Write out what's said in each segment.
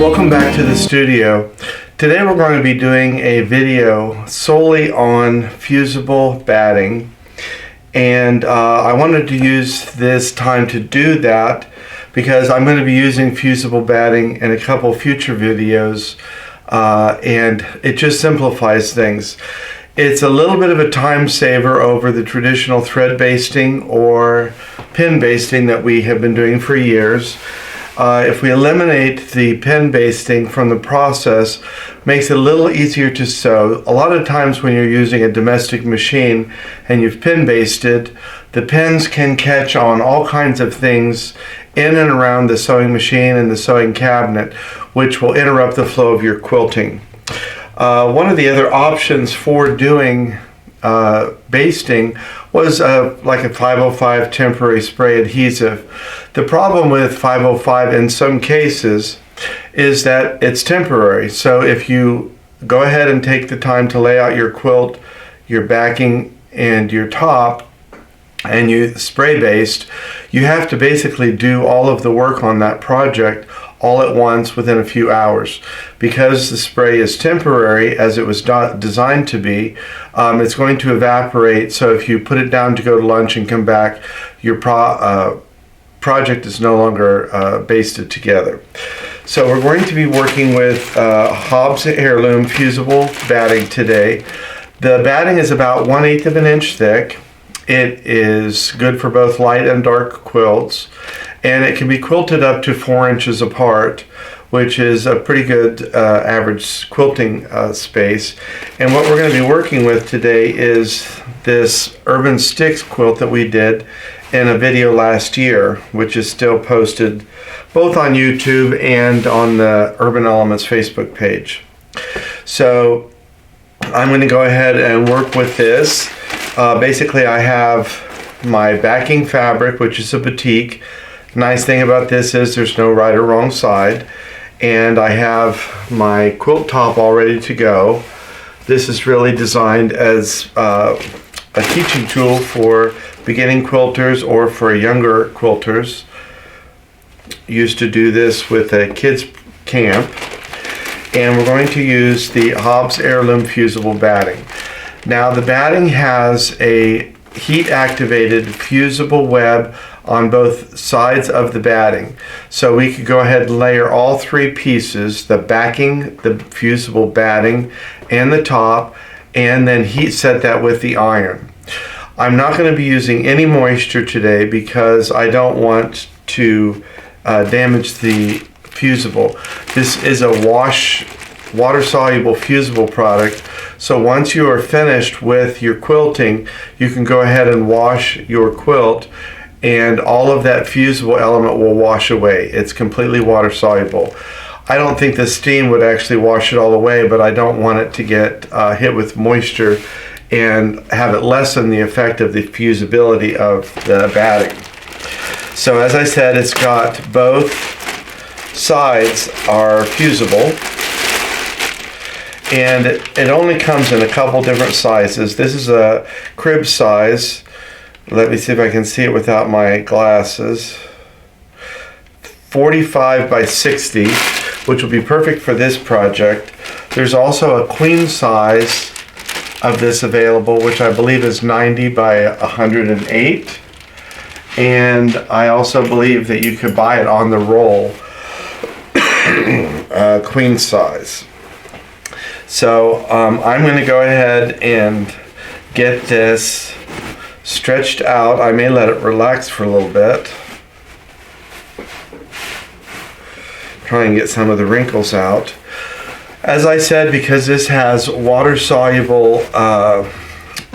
Welcome back to the studio. Today we're going to be doing a video solely on fusible batting, and I wanted to use this time to do that because I'm going to be using fusible batting in a couple future videos, and it just simplifies things. It's a little bit of a time saver over the traditional thread basting or pin basting that we have been doing for years. If we eliminate the pin basting from the process, makes it a little easier to sew. A lot of times when you're using a domestic machine and you've pin basted, the pins can catch on all kinds of things in and around the sewing machine and the sewing cabinet, which will interrupt the flow of your quilting. One of the other options for doing basting was like a 505 temporary spray adhesive. The problem with 505 in some cases is that it's temporary. So if you go ahead and take the time to lay out your quilt, your backing, and your top, and you spray baste, you have to basically do all of the work on that project all at once within a few hours. Because the spray is temporary, as it was designed to be, it's going to evaporate. So if you put it down to go to lunch and come back, your project is no longer basted together. So we're going to be working with Hobbs Heirloom Fusible batting today. The batting is about 1/8 of an inch thick. It is good for both light and dark quilts, and it can be quilted up to 4 inches apart, which is a pretty good average quilting space. And what we're going to be working with today is this Urban Sticks quilt that we did in a video last year, which is still posted both on YouTube and on the Urban Elements Facebook page. So I'm going to go ahead and work with this. Basically, I have my backing fabric, which is a batik. Nice thing about this is there's no right or wrong side. And I have my quilt top all ready to go. This is really designed as a teaching tool for beginning quilters or for younger quilters. Used to do this with a kids camp. And we're going to use the Hobbs Heirloom Fusible batting. Now the batting has a heat activated fusible web on both sides of the batting. So we could go ahead and layer all three pieces, the backing, the fusible batting, and the top, and then heat set that with the iron. I'm not going to be using any moisture today because I don't want to damage the fusible. This is a water-soluble fusible product. So once you are finished with your quilting, you can go ahead and wash your quilt, and all of that fusible element will wash away. It's completely water-soluble. I don't think the steam would actually wash it all away, but I don't want it to get hit with moisture and have it lessen the effect of the fusibility of the batting. So as I said, it's got both sides are fusible, and it only comes in a couple different sizes. This is a crib size. Let me see if I can see it without my glasses. 45 by 60, which will be perfect for this project. There's also a queen size of this available, which I believe is 90 by 108. And I also believe that you could buy it on the roll, queen size. So I'm going to go ahead and get this stretched out. I may let it relax for a little bit. Try and get some of the wrinkles out. As I said, because this has water-soluble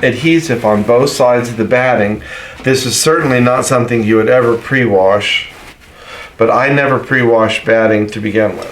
adhesive on both sides of the batting, this is certainly not something you would ever pre-wash. But I never pre-wash batting to begin with.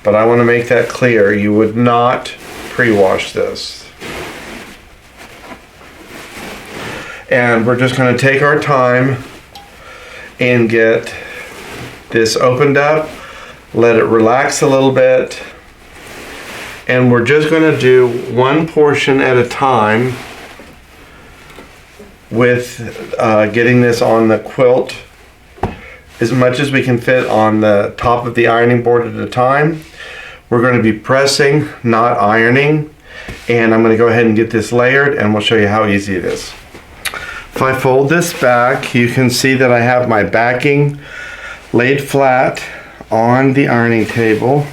But I want to make that clear. You would not pre-wash this. And we're just going to take our time and get this opened up, let it relax a little bit, and we're just going to do one portion at a time with getting this on the quilt as much as we can fit on the top of the ironing board at a time. We're going to be pressing, not ironing. And I'm going to go ahead and get this layered, and we'll show you how easy it is. If I fold this back, you can see that I have my backing laid flat on the ironing table.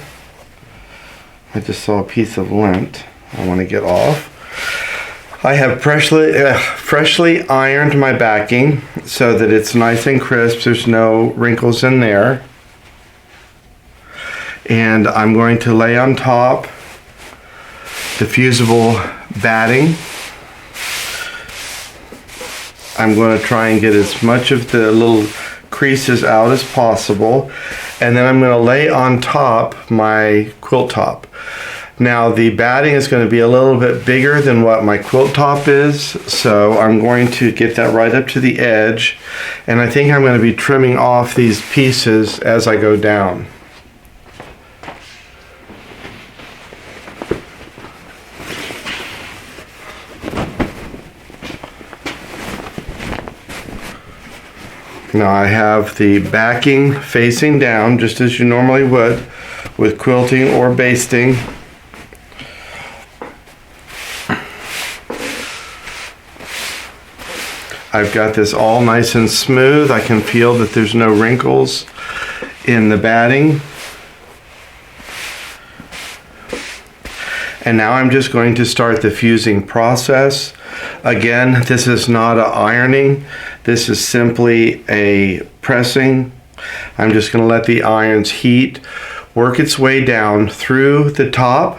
I just saw a piece of lint I want to get off. I have freshly ironed my backing so that it's nice and crisp. There's no wrinkles in there. And I'm going to lay on top the fusible batting. I'm going to try and get as much of the little creases out as possible. And then I'm going to lay on top my quilt top. Now the batting is going to be a little bit bigger than what my quilt top is, so I'm going to get that right up to the edge, and I think I'm going to be trimming off these pieces as I go down. Now I have the backing facing down just as you normally would with quilting or basting. I've got this all nice and smooth. I can feel that there's no wrinkles in the batting. And now I'm just going to start the fusing process. Again, this is not an ironing. This is simply a pressing. I'm just going to let the irons heat, work its way down through the top,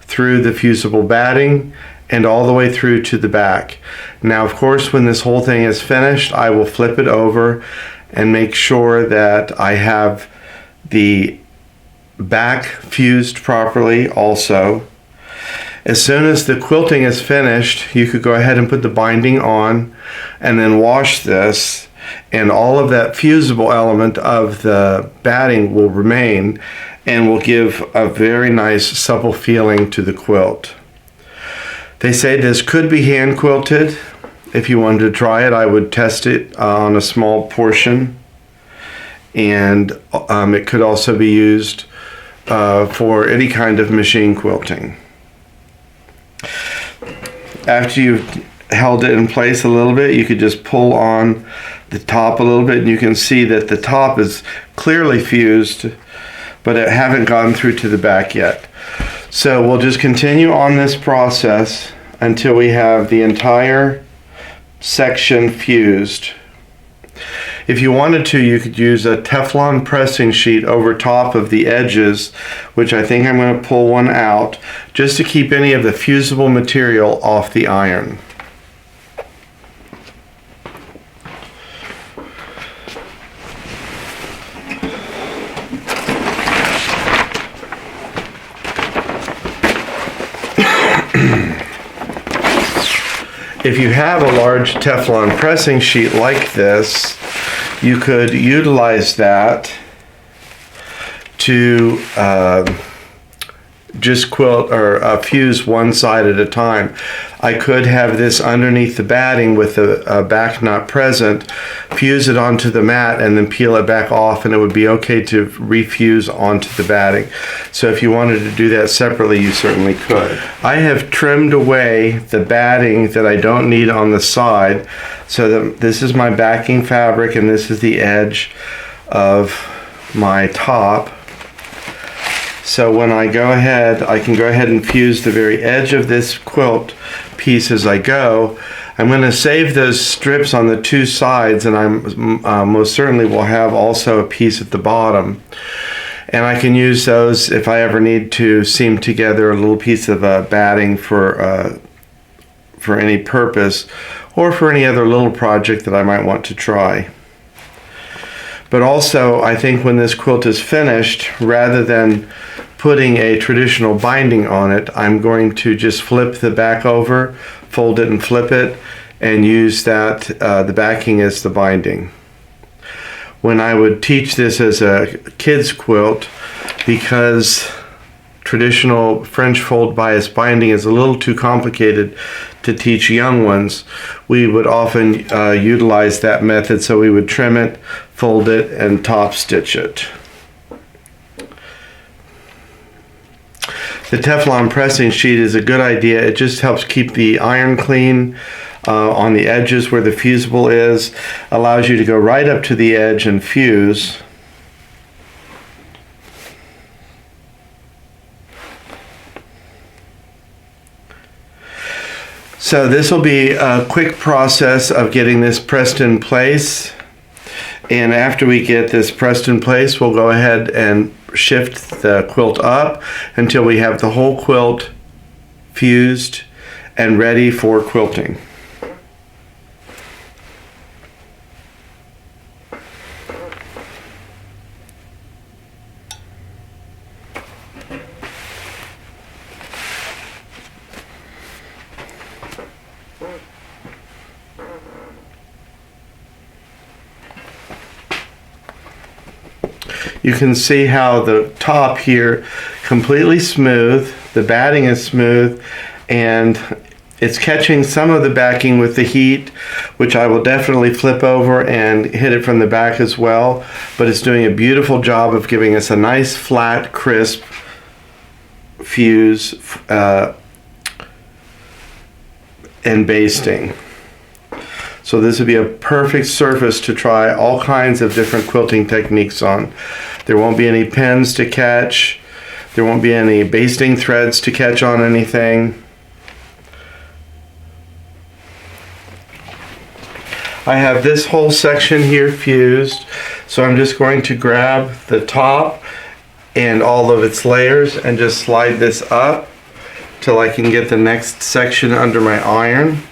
through the fusible batting, and all the way through to the back. Now, of course, when this whole thing is finished, I will flip it over and make sure that I have the back fused properly also. As soon as the quilting is finished, you could go ahead and put the binding on and then wash this, and all of that fusible element of the batting will remain and will give a very nice supple feeling to the quilt. They say this could be hand quilted. If you wanted to try it, I would test it on a small portion, and it could also be used for any kind of machine quilting. After you've held it in place a little bit, you could just pull on the top a little bit, and you can see that the top is clearly fused, but it haven't gotten through to the back yet. So we'll just continue on this process until we have the entire section fused. If you wanted to, you could use a Teflon pressing sheet over top of the edges, which I think I'm going to pull one out, just to keep any of the fusible material off the iron. If you have a large Teflon pressing sheet like this, you could utilize that to just quilt or fuse one side at a time. I could have this underneath the batting with the back not present, fuse it onto the mat, and then peel it back off, and it would be okay to refuse onto the batting. So if you wanted to do that separately, you certainly could. I have trimmed away the batting that I don't need on the side, so that this is my backing fabric and this is the edge of my top. So when I go ahead, I can go ahead and fuse the very edge of this quilt piece as I go. I'm going to save those strips on the two sides, and I most certainly will have also a piece at the bottom. And I can use those if I ever need to seam together a little piece of batting for any purpose, or for any other little project that I might want to try. But also, I think when this quilt is finished, rather than putting a traditional binding on it, I'm going to just flip the back over, fold it and flip it, and use that the backing as the binding. When I would teach this as a kid's quilt, because traditional French fold bias binding is a little too complicated to teach young ones, we would often utilize that method. So we would trim it, fold it, and top stitch it. The Teflon pressing sheet is a good idea. It just helps keep the iron clean on the edges where the fusible is. Allows you to go right up to the edge and fuse. So this will be a quick process of getting this pressed in place. And after we get this pressed in place, we'll go ahead and shift the quilt up until we have the whole quilt fused and ready for quilting. You can see how the top here completely smooth, the batting is smooth, and it's catching some of the backing with the heat, which I will definitely flip over and hit it from the back as well, but it's doing a beautiful job of giving us a nice flat, crisp fuse and basting. So this would be a perfect surface to try all kinds of different quilting techniques on. There won't be any pins to catch. There won't be any basting threads to catch on anything. I have this whole section here fused, so I'm just going to grab the top and all of its layers and just slide this up till I can get the next section under my iron.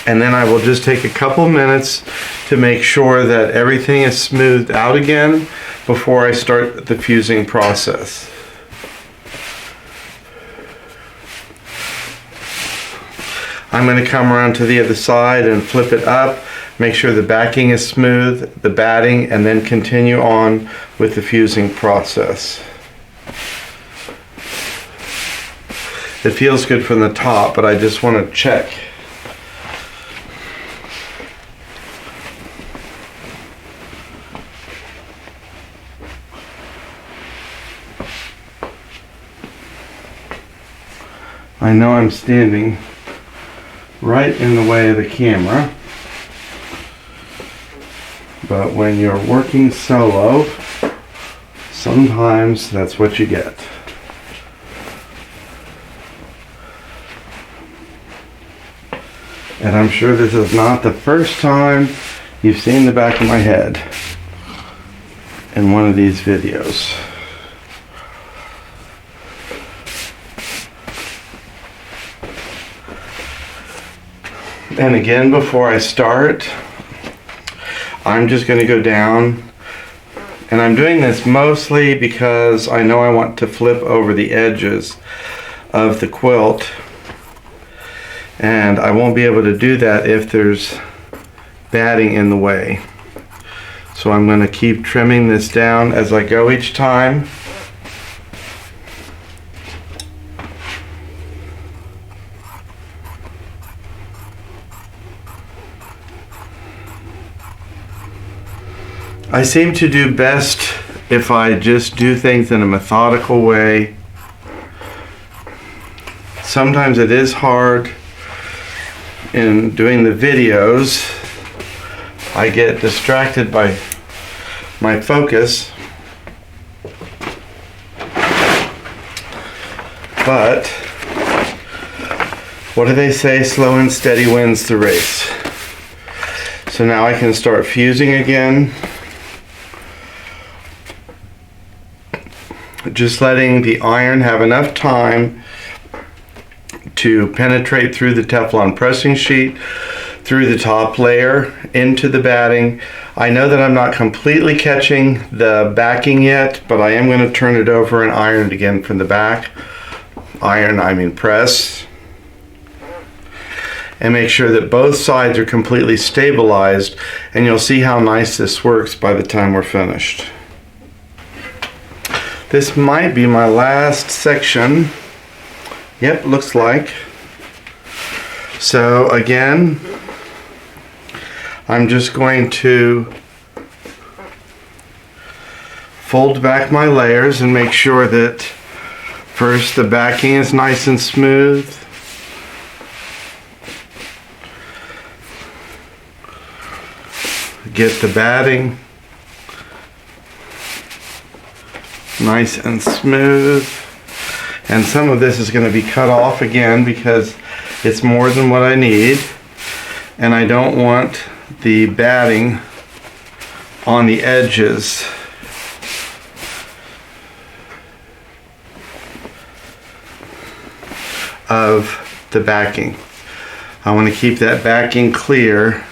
And then I will just take a couple minutes to make sure that everything is smoothed out again before I start the fusing process. I'm going to come around to the other side and flip it up, make sure the backing is smooth, the batting, and then continue on with the fusing process. It feels good from the top, but I just want to check. I know I'm standing right in the way of the camera, but when you're working solo, sometimes that's what you get. And I'm sure this is not the first time you've seen the back of my head in one of these videos. And again, before I start, I'm just going to go down, and I'm doing this mostly because I know I want to flip over the edges of the quilt, and I won't be able to do that if there's batting in the way. So I'm going to keep trimming this down as I go each time. I seem to do best if I just do things in a methodical way. Sometimes it is hard in doing the videos. I get distracted by my focus. But what do they say? Slow and steady wins the race. So now I can start fusing again. Just letting the iron have enough time to penetrate through the Teflon pressing sheet, through the top layer, into the batting. I know that I'm not completely catching the backing yet, but I am going to turn it over and iron it again from the back. Iron, I mean press. And make sure that both sides are completely stabilized, and you'll see how nice this works by the time we're finished. This might be my last section. Yep, looks like. So again, I'm just going to fold back my layers and make sure that first the backing is nice and smooth. Get the batting nice and smooth. And some of this is going to be cut off again because it's more than what I need. And I don't want the batting on the edges. Of the backing. I want to keep that backing clear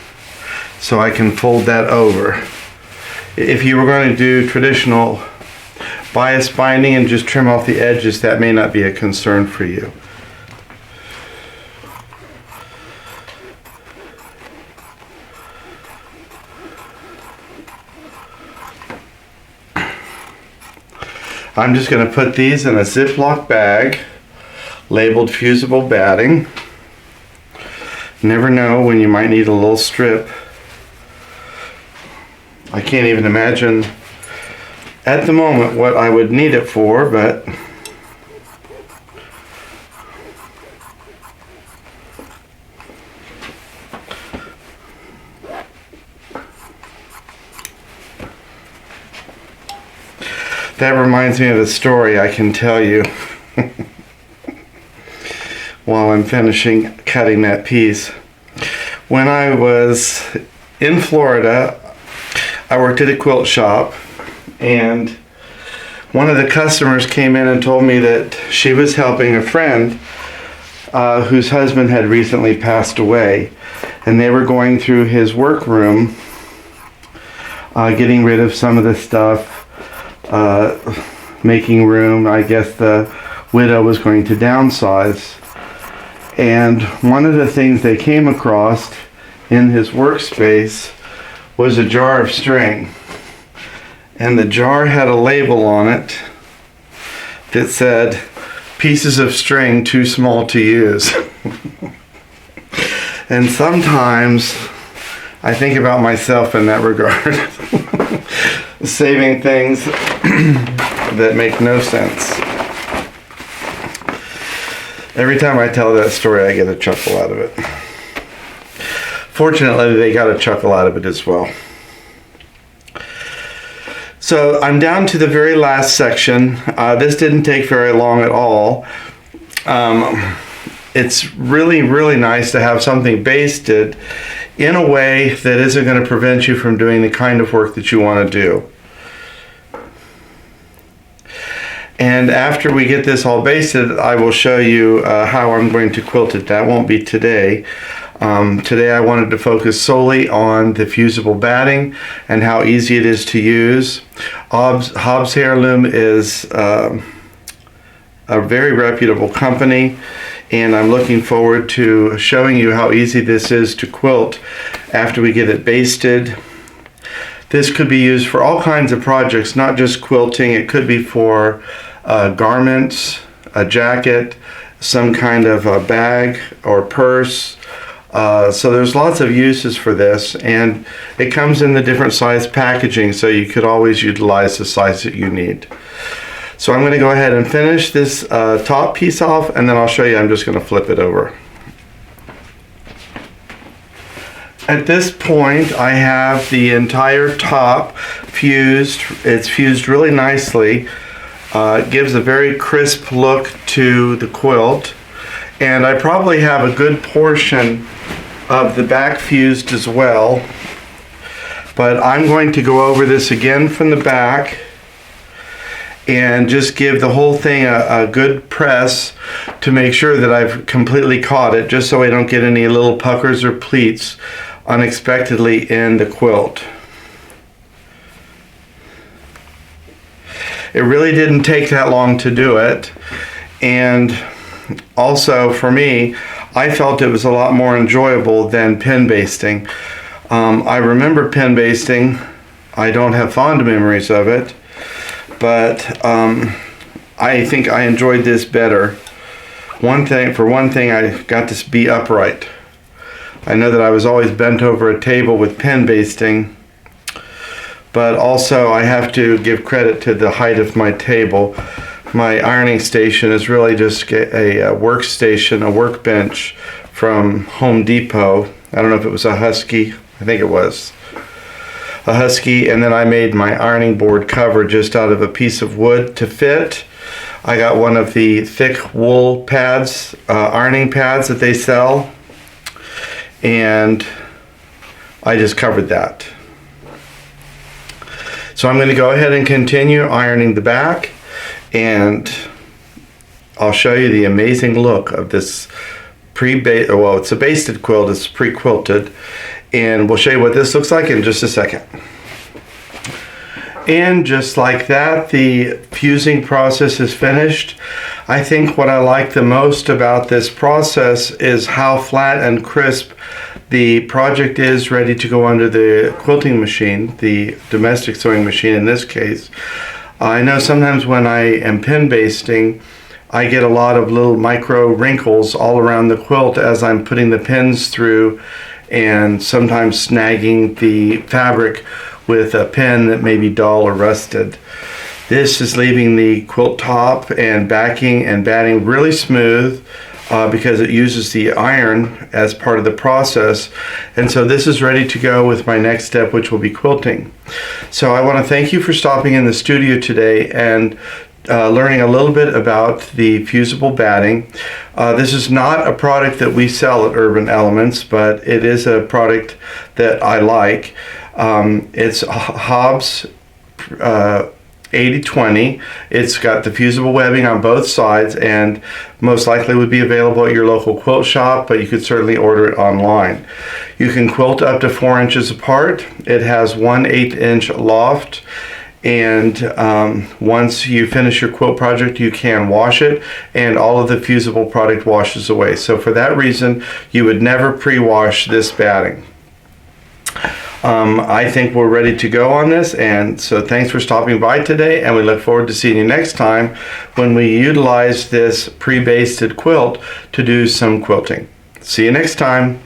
so I can fold that over. If you were going to do traditional bias binding and just trim off the edges, that may not be a concern for you. I'm just going to put these in a Ziploc bag labeled Fusible batting. Never know when you might need a little strip. I can't even imagine at the moment what I would need it for, but that reminds me of a story I can tell you while I'm finishing cutting that piece. When I was in Florida, I worked at a quilt shop, and one of the customers came in and told me that she was helping a friend whose husband had recently passed away, and they were going through his workroom, getting rid of some of the stuff, making room. I guess the widow was going to downsize. And one of the things they came across in his workspace was a jar of string. And the jar had a label on it that said, "Pieces of string too small to use." And sometimes I think about myself in that regard. Saving things that make no sense. Every time I tell that story, I get a chuckle out of it. Fortunately, they got a chuckle out of it as well. So I'm down to the very last section. This didn't take very long at all. It's really, really nice to have something basted in a way that isn't going to prevent you from doing the kind of work that you want to do. And after we get this all basted, I will show you how I'm going to quilt it. That won't be today. Today I wanted to focus solely on the fusible batting and how easy it is to use. Hobbs Heirloom is a very reputable company, and I'm looking forward to showing you how easy this is to quilt after we get it basted. This could be used for all kinds of projects, not just quilting. It could be for garments, a jacket, some kind of a bag or purse. So there's lots of uses for this, and it comes in the different size packaging, so you could always utilize the size that you need. So I'm going to go ahead and finish this top piece off, and then I'll show you. I'm just going to flip it over. At this point, I have the entire top fused. It's fused really nicely. It gives a very crisp look to the quilt. And I probably have a good portion of the back fused as well. But I'm going to go over this again from the back and just give the whole thing a good press to make sure that I've completely caught it, just so I don't get any little puckers or pleats unexpectedly in the quilt. It really didn't take that long to do it, and also for me, I felt it was a lot more enjoyable than pin basting. I remember pin basting. I don't have fond memories of it, but I think I enjoyed this better. For one thing, I got to be upright. I know that I was always bent over a table with pin basting, but also I have to give credit to the height of my table. My ironing station is really just a workstation, a workbench from Home Depot. I don't know if it was a Husky. I think it was a Husky. And then I made my ironing board cover just out of a piece of wood to fit. I got one of the thick wool pads, ironing pads that they sell, and I just covered that. So I'm going to go ahead and continue ironing the back, and I'll show you the amazing look of this well, it's a basted quilt, it's pre-quilted, and we'll show you what this looks like in just a second. And just like that, the fusing process is finished. I think what I like the most about this process is how flat and crisp the project is ready to go under the quilting machine, the domestic sewing machine in this case. I know sometimes when I am pin basting, I get a lot of little micro wrinkles all around the quilt as I'm putting the pins through, and sometimes snagging the fabric with a pen that may be dull or rusted. This is leaving the quilt top and backing and batting really smooth because it uses the iron as part of the process. And so this is ready to go with my next step, which will be quilting. So I want to thank you for stopping in the studio today and learning a little bit about the fusible batting. This is not a product that we sell at Urban Elements, but it is a product that I like. It's Hobbs 80/20. It's got the fusible webbing on both sides, and most likely would be available at your local quilt shop, but you could certainly order it online. You can quilt up to 4 inches apart. It has 1/8 inch loft, and once you finish your quilt project, you can wash it, and all of the fusible product washes away. So for that reason, you would never pre-wash this batting. I think we're ready to go on this, and so thanks for stopping by today, and we look forward to seeing you next time when we utilize this pre-basted quilt to do some quilting. See you next time.